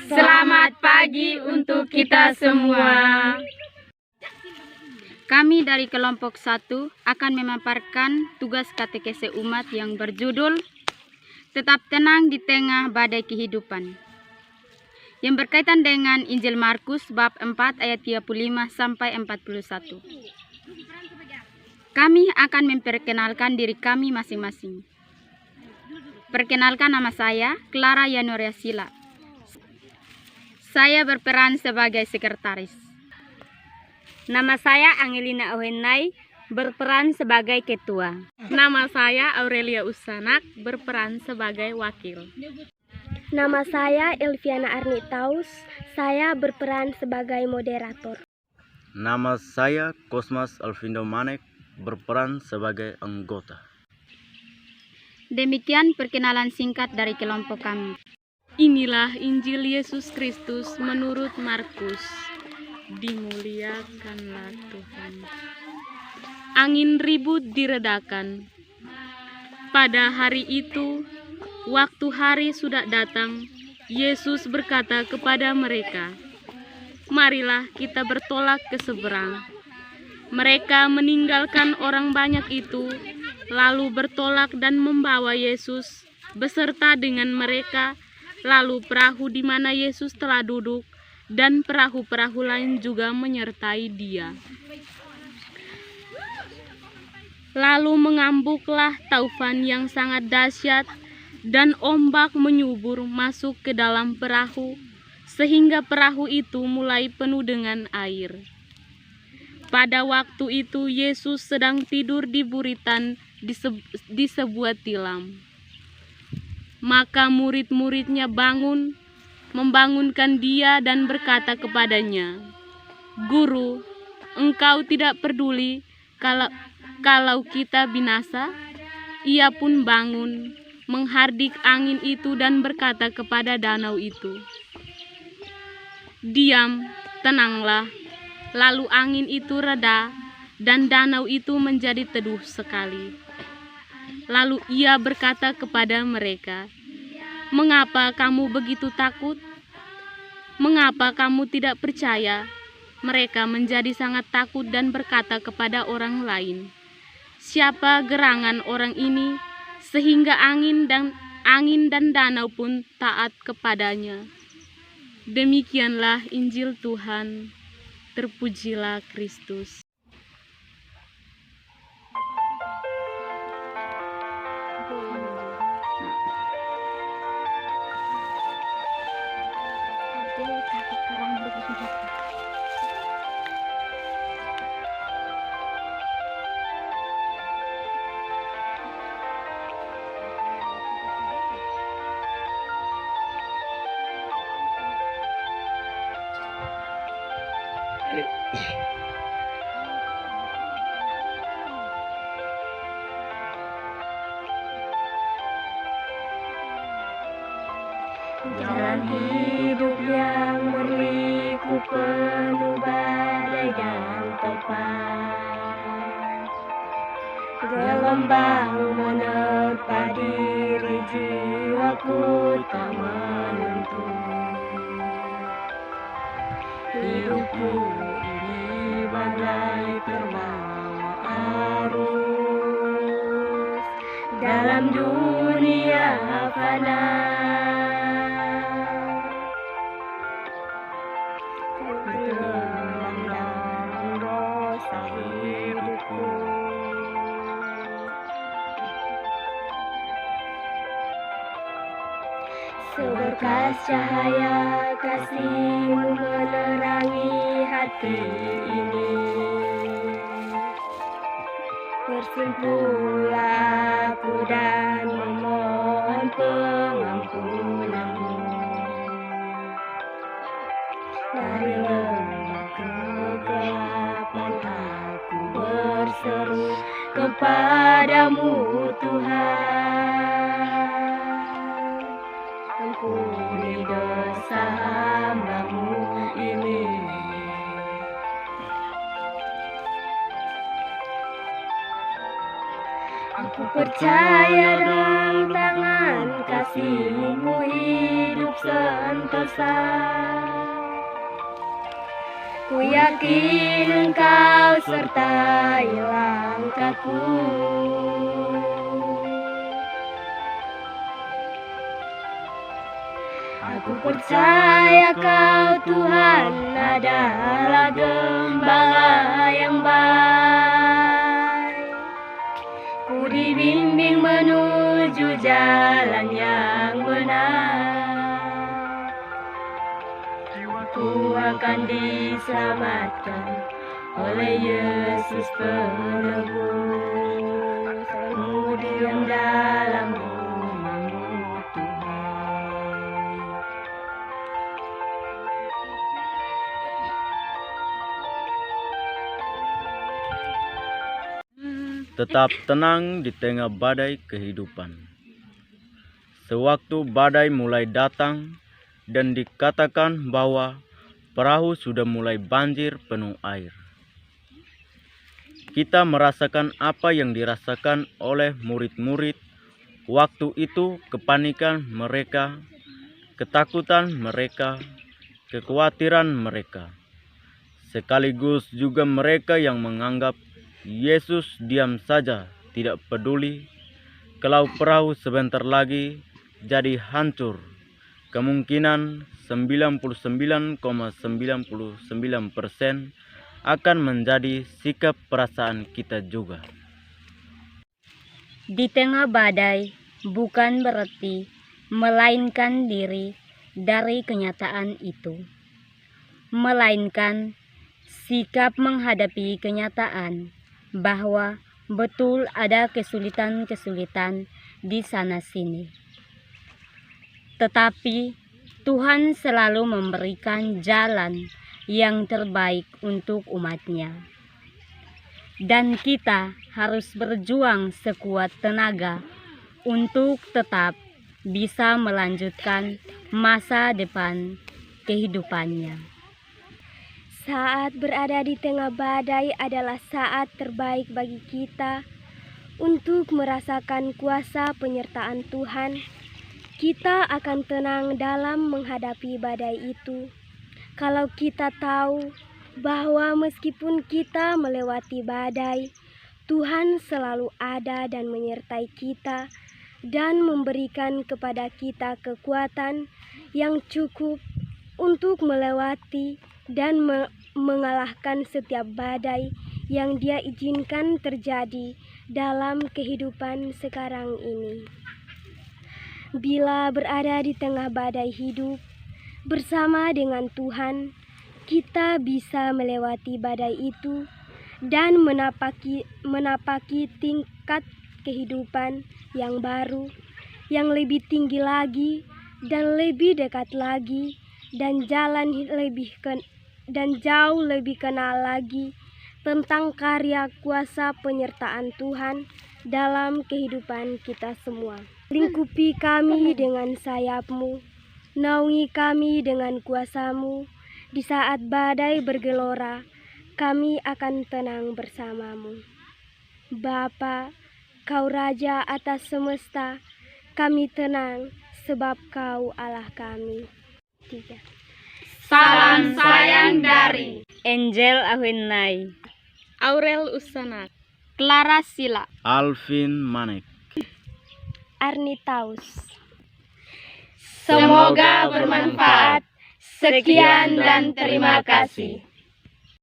Selamat pagi untuk kita semua. Kami dari kelompok 1 akan memaparkan tugas katekese umat yang berjudul Tetap Tenang di Tengah Badai Kehidupan, yang berkaitan dengan Injil Markus bab 4 ayat 35 sampai 41. Kami akan memperkenalkan diri kami masing-masing. Perkenalkan, nama saya Clara Yanuria Sila. Saya berperan sebagai sekretaris. Nama saya Angelina Ohenai, berperan sebagai ketua. Nama saya Aurelia Usanak, berperan sebagai wakil. Nama saya Elviana Arnitaus, saya berperan sebagai moderator. Nama saya Kosmas Alvindo Manek, berperan sebagai anggota. Demikian perkenalan singkat dari kelompok kami. Inilah Injil Yesus Kristus menurut Markus. Dimuliakanlah Tuhan. Angin ribut diredakan. Pada hari itu, waktu hari sudah datang, Yesus berkata kepada mereka, "Marilah kita bertolak ke seberang." Mereka meninggalkan orang banyak itu, lalu bertolak dan membawa Yesus beserta dengan mereka. Lalu perahu di mana Yesus telah duduk dan perahu-perahu lain juga menyertai Dia. Lalu mengambuklah taufan yang sangat dahsyat dan ombak menyubur masuk ke dalam perahu sehingga perahu itu mulai penuh dengan air. Pada waktu itu Yesus sedang tidur di buritan di sebuah tilam. Maka murid-muridnya membangunkan Dia dan berkata kepadanya, "Guru, Engkau tidak peduli kalau kita binasa?" Ia pun bangun, menghardik angin itu dan berkata kepada danau itu, "Diam, tenanglah." Lalu angin itu reda dan danau itu menjadi teduh sekali. Lalu Ia berkata kepada mereka, "Mengapa kamu begitu takut? Mengapa kamu tidak percaya?" Mereka menjadi sangat takut dan berkata kepada orang lain, "Siapa gerangan orang ini sehingga angin dan danau pun taat kepadanya?" Demikianlah Injil Tuhan. Terpujilah Kristus. Jalan hidup yang berliku penuh badai dan topan, gelombang menerpa diri, jiwaku tak menentu. Hidupku ini bagai terbawa arus dalam dunia fana. Terlandang dosa hidupku, seberkas cahaya kasih-Mu menerangi hati ini. Bersimpulah aku dan memohon pengampunan-Mu. Dari lembah kegelapan aku berseru kepada-Mu Tuhan. Ampuni dosa hamba-Mu ini. Aku percaya dalam tangan kasih-Mu hidup santosa. Ku yakin Engkau sertai langkahku. Aku percaya Kau Tuhan adalah gembala yang baik. Ku dibimbing menuju jalan yang benar. Ku akan diselamatkan oleh Yesus penebus. Ku diam dalam rumah-Mu Tuhan. Tetap tenang di tengah badai kehidupan. Sewaktu badai mulai datang dan dikatakan bahwa perahu sudah mulai banjir penuh air, kita merasakan apa yang dirasakan oleh murid-murid waktu itu: kepanikan mereka, ketakutan mereka, kekhawatiran mereka, sekaligus juga mereka yang menganggap Yesus diam saja, tidak peduli kalau perahu sebentar lagi jadi hancur. Kemungkinan 99,99% akan menjadi sikap perasaan kita juga. Di tengah badai bukan berarti melainkan diri dari kenyataan itu, melainkan sikap menghadapi kenyataan bahwa betul ada kesulitan-kesulitan di sana-sini. Tetapi Tuhan selalu memberikan jalan yang terbaik untuk umat-Nya. Dan kita harus berjuang sekuat tenaga untuk tetap bisa melanjutkan masa depan kehidupannya. Saat berada di tengah badai adalah saat terbaik bagi kita untuk merasakan kuasa penyertaan Tuhan. Kita akan tenang dalam menghadapi badai itu. Kalau kita tahu bahwa meskipun kita melewati badai, Tuhan selalu ada dan menyertai kita dan memberikan kepada kita kekuatan yang cukup untuk melewati dan mengalahkan setiap badai yang Dia izinkan terjadi dalam kehidupan sekarang ini. Bila berada di tengah badai hidup bersama dengan Tuhan, kita bisa melewati badai itu dan menapaki tingkat kehidupan yang baru, yang lebih tinggi lagi dan lebih dekat lagi, dan jauh lebih kenal lagi tentang karya kuasa penyertaan Tuhan dalam kehidupan kita semua. Lingkupi kami dengan sayap-Mu, naungi kami dengan kuasa-Mu. Di saat badai bergelora, kami akan tenang bersama-Mu. Bapa, Kau Raja atas semesta, kami tenang sebab Kau Allah kami. 3. Salam sayang dari Angel Awenai, Aurel Usanak, Clara Sila. Alvin Manek. Arnitaus. Semoga bermanfaat. Sekian dan terima kasih.